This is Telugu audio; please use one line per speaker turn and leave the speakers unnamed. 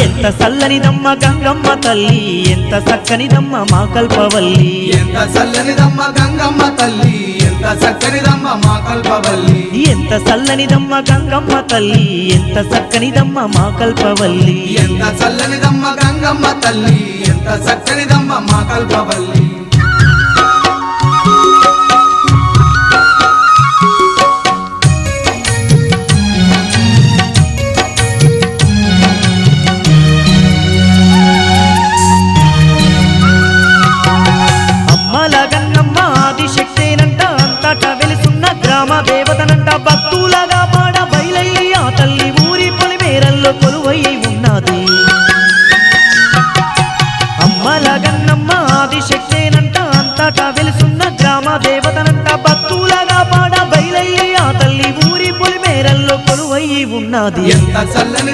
ఎంత చల్లనిదమ్మ గంగమ్మ తల్లి ఎంత చక్కనిదమ్మ మా కల్పవల్లి
ఎంత చల్లనిదమ్మ గంగమ్మ తల్లి ఎంత చక్కనిదమ్మ మా కల్పవల్లి
ఎంత చల్లనిదమ్మ గంగమ్మ తల్లి ఎంత చక్కనిదమ్మ మా కల్పవల్లి
ఎంత చల్లనిదమ్మ గంగమ్మ తల్లి ఎంత చక్కనిదమ్మ మా కల్పవల్లి
అమ్మల గంగమ్మ ఆదిశక్తేనంట అంతట వెలుసున్న గ్రామ దేవతనంట భక్తులగా పాడ బయలయ్యి ఆ తల్లి ఊరి పొలిమేరల్లో కొలువై ఉన్నది అమ్మల గంగమ్మ ఆదిశక్తేనంట అంతట వెలుసున్న గ్రామ దేవతనంట భక్తులగా పాడ బయలయ్యి ఆ తల్లి ఊరి పొలిమేరల్లో కొలువై ఉన్నది
ఎంత చల్లని